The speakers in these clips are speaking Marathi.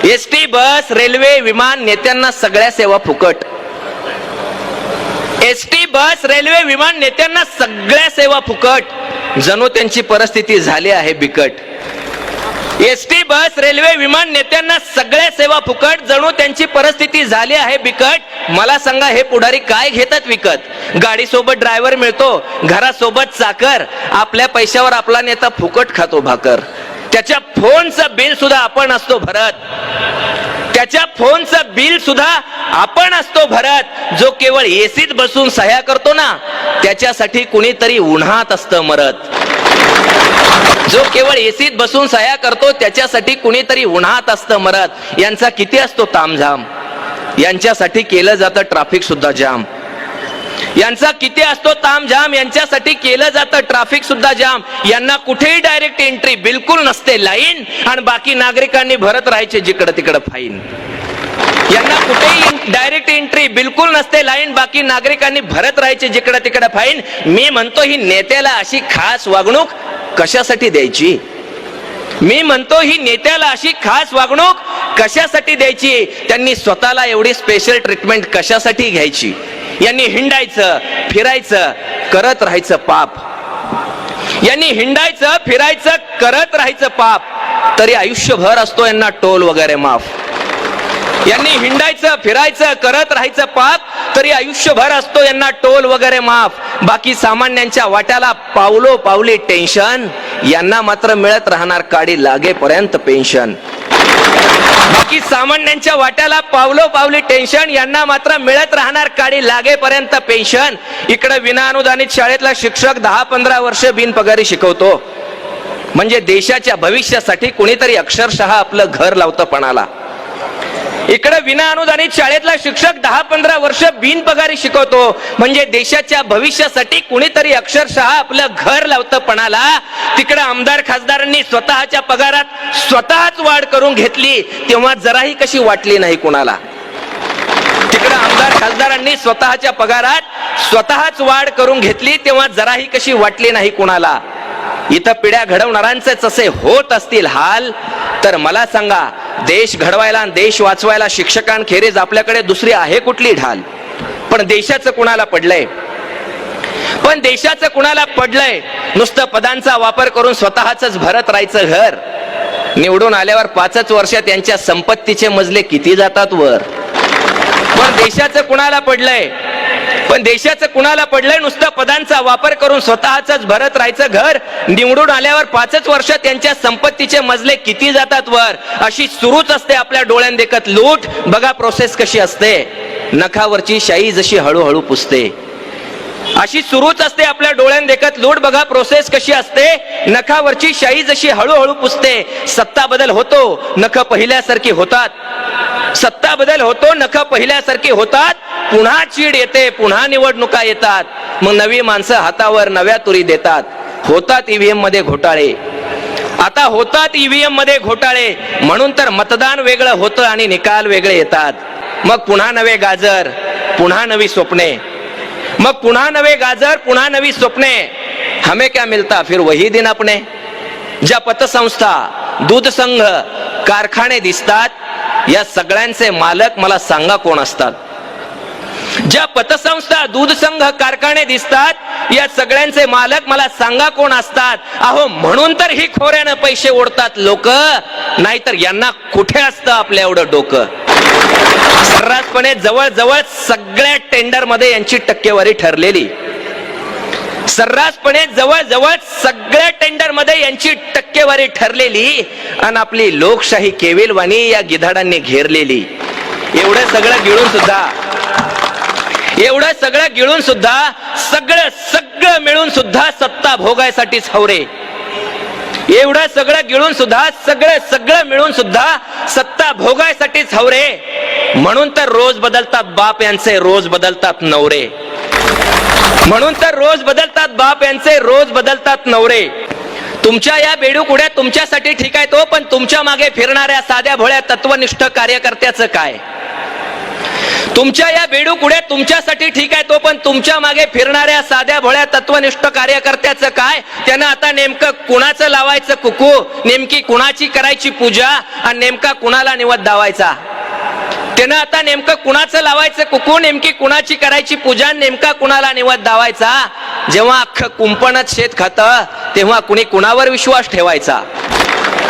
एसटी, बस, रेल्वे, विमान, नेत्यांना सगळ्या सेवा फुकट. एसटी, बस, रेल्वे, विमान, नेत्यांना सगळ्या सेवा फुकट. जणू त्यांची परिस्थिती झाली आहे बिकट. एसटी, बस, रेल्वे, विमान, नेत्यांना सगळ्या सेवा फुकट. जणू त्यांची परिस्थिती झाली आहे बिकट. मला सांगा, हे पुढारी काय घेतात विकत? गाडी सोबत ड्रायव्हर मिळतो, घरासोबत चाकर. आपल्या पैशावर आपला नेता फुकट खातो भाकर. त्याच्या फोनचं बिल सुद्धा आपण असतो भरत. त्याच्या फोनचं बिल सुद्धा आपण असतो भरत. जो केवळ एसीत बसून सह्या करतो ना, त्याच्यासाठी कुणीतरी उन्हात असतं मरत. जो केवळ एसीत बसून सह्या करतो, त्याच्यासाठी कुणीतरी उन्हात असतं मरत. यांचा किती असतो तामझाम, यांच्यासाठी केलं जातं ट्रॅफिक सुद्धा जाम. यांचा किती असतो तामझाम, यांच्यासाठी केलं जातं ट्रॅफिक सुद्धा जाम. यांना कुठेही डायरेक्ट एंट्री बिलकुल नसते लाईन, आणि बाकी नागरिकांनी भरत राहायचे जिकडं तिकडं फाईन. यांना कुठेही डायरेक्ट एंट्री बिलकुल नसते लाईन, बाकी नागरिकांनी भरत राहायचे जिकडं तिकडं फाईन. मी म्हणतो, ही नेत्याला अशी खास वागणूक कशासाठी द्यायची? मी म्हणतो, ही नेत्याला अशी खास वागणूक कशासाठी द्यायची? त्यांनी स्वतःला एवढी स्पेशल ट्रीटमेंट कशासाठी घ्यायची? यांनी हिंडायचं, फिरायचं, करत राहायचं पाप. यांनी हिंडायचं, फिरायचं, करत राहायचं पाप. तरी आयुष्यभर असतो यांना टोल वगैरे माफ. यांनी हिंडायचं, फिरायचं, करत राहायचं पाप. तरी आयुष्यभर असतो यांना टोल वगैरे माफ. बाकी सामान्यांच्या वाट्याला पावलो पावली टेन्शन. यांना मात्र मिळत राहणार काडी लागेपर्यंत पेन्शन. बाकी सामान्यांच्या वाट्याला पावलो पावली टेन्शन. यांना मात्र मिळत राहणार काडी लागेपर्यंत पेन्शन. इकडे विनाअनुदानित शाळेतला शिक्षक 10-15 वर्ष बिनपगारी शिकवतो. म्हणजे देशाच्या भविष्यासाठी कुणीतरी अक्षरशः आपलं घर लावतं पणाला. इकडे विनाअनुदानित शाळेतला शिक्षक 10-15 वर्ष बिनपगारी शिकवतो. म्हणजे देशाच्या भविष्यासाठी कुणीतरी अक्षरशः आपलं घर लावतं पणाला. तिकडे आमदार खासदारांनी स्वतःच्या पगारात स्वतःच वाढ करून घेतली, तेव्हा जराही कशी वाटली नाही कुणाला. तिकडे आमदार खासदारांनी स्वतःच्या पगारात स्वतःच वाढ करून घेतली, तेव्हा जराही कशी वाटली नाही कुणाला. इथं पिढ्या घडवणाऱ्यांचेच असे होत असतील हाल, तर मला सांगा, देश घडवायला आणि देश वाचवायला शिक्षकांखेरीज आपल्याकडे दुसरी आहे कुठली ढाल? पण देशाचं कुणाला पडलंय? पण देशाचं कुणाला पडलंय? नुसतं पदांचा वापर करून स्वतःच भरत राहायचं घर. निवडून आल्यावर 5च वर्षात त्यांच्या संपत्तीचे मजले किती जातात वर. पण देशाचं कुणाला पडलंय? पण देशाचं कुणाला पडलंय? नुसतं पदांचा वापर करून स्वतःच भरत राहायचं घर. निवडून आल्यावर 5च वर्षात त्यांच्या संपत्तीचे मजले किती जातात वर. अशी सुरूच असते आपल्या डोळ्यात देखत लूट. बघा प्रोसेस कशी असते. नखावरची शाई जशी हळूहळू पुसते, अशी सुरूच असते आपल्या डोळ्यात देखत लूट. बघा प्रोसेस कशी असते. नखावरची शाई जशी हळूहळू पुसते. सत्ता बदल होतो, नख पहिल्यासारखी होतात. सत्ता बदल होतो, नख पहिल्यासारखी होतात. पुन्हा चीड येते, पुन्हा निवडणुका येतात. मग नवी माणसं हातावर नव्या तुरी देतात. होतात ईव्हीएम मध्ये घोटाळे. आता होतात ईव्हीएम मध्ये घोटाळे. म्हणून तर मतदान वेगळं होतं आणि निकाल वेगळे येतात. मग पुन्हा नवे गाजर, पुन्हा नवी स्वप्ने. मग पुन्हा नवे गाजर, पुन्हा नवी स्वप्ने. हमें क्या मिलता फिर वही दिन अपने. ज्या पतसंस्था, दूध संघ, कारखाने दिसतात, या सगळ्यांचे मालक मला सांगा कोण असतात? ज्या पतसंस्था, दूध संघ, कारखाने दिसतात, या सगळ्यांचे मालक मला सांगा कोण असतात? अहो, म्हणून तर ही खोऱ्यानं पैसे ओढतात लोक. नाहीतर यांना कुठे असतं आपल्या एवढं डोकं. सर्रासपणे जवळजवळ सगळ्या टेंडर मध्ये यांची टक्केवारी ठरलेली. सर्रासपणे जवळजवळ सगळ्या टेंडर मध्ये यांची टक्केवारी ठरलेली. आणि आपली लोकशाही केविलवाणी या गिधाडांनी घेरलेली. एवढं सगळं गिळून सुद्धा सगळं मिळून सुद्धा सत्ता भोगायसाठीच हवरे. एवढं सगळं गिळून सुद्धा सगळं मिळून सुद्धा सत्ता भोगायसाठीच हवरे. म्हणून तर रोज बदलतात बाप यांचे, रोज बदलतात नवरे. म्हणून तर रोज बदलतात बाप यांचे, रोज बदलतात नवरे. तुमच्या या बेडूकुड्या तुमच्यासाठी ठीक आहे तो, पण तुमच्या मागे फिरणाऱ्या साध्या भोळ्या तत्वनिष्ठ कार्यकर्त्याचं काय? तुमच्या या बेडूकुड्या तुमच्यासाठी ठीक आहे, तो पण तुमच्या मागे फिरणाऱ्या साध्या भोळ्या तत्वनिष्ठ कार्यकर्त्याचं काय? त्यानं आता नेमकं कुणाचं लावायचं कुकू, नेमकी कुणाची करायची पूजा आणि नेमका कुणाला निवद दावायचा? त्यानं आता नेमकं कुणाचं लावायचं कुकू, नेमकी कुणाची करायची पूजा, नेमका कुणाला निवद दावायचा? जेव्हा अख्खं कुंपणच शेत खातं तेव्हा कुणी कुणावर विश्वास ठेवायचा?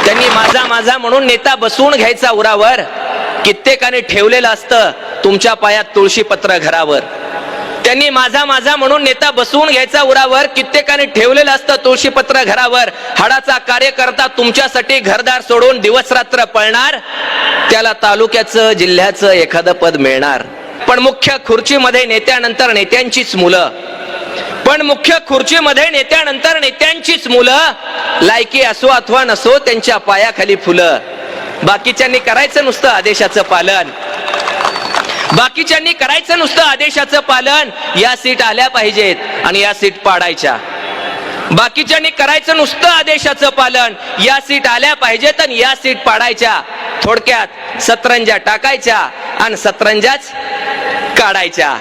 त्यांनी माझा माझा म्हणून नेता बसवून घ्यायचा उरावर, कित्येकाने ठेवलेलं असतं तुमच्या पायात तुळशीपत्र घरावर. त्यांनी माझा माझा म्हणून नेता बसवून घ्यायचा उरावर, कित्येकाने ठेवलेलं असतं तुळशीपत्र घरावर. हाडाचा कार्यकर्ता तुमच्यासाठी घरदार सोडून दिवस रात्र पळणार, त्याला तालुक्याचं जिल्ह्याचं एखादं पद मिळणार. पण मुख्य खुर्चीमध्ये नेत्यानंतर नेत्यांचीच मुलं, पण मुख्य खुर्चीमध्ये नेत्यानंतर नेत्यांचीच मुलं, लायकी असो अथवा नसो त्यांच्या पायाखाली फुलं. बाकीच्यांनी करायचं नुसतं आदेशाचं पालन, बाकीच्यांनी करायचं नुसतं आदेशाचं पालन. या सीट आल्या पाहिजेत आणि या सीट पाडायच्या. बाकीच्यांनी करायचं नुसतं आदेशाचं पालन, या सीट आल्या पाहिजेत आणि या सीट पाडायच्या. थोडक्यात सतरंजा टाकायच्या आणि सतरंजाच काढायच्या.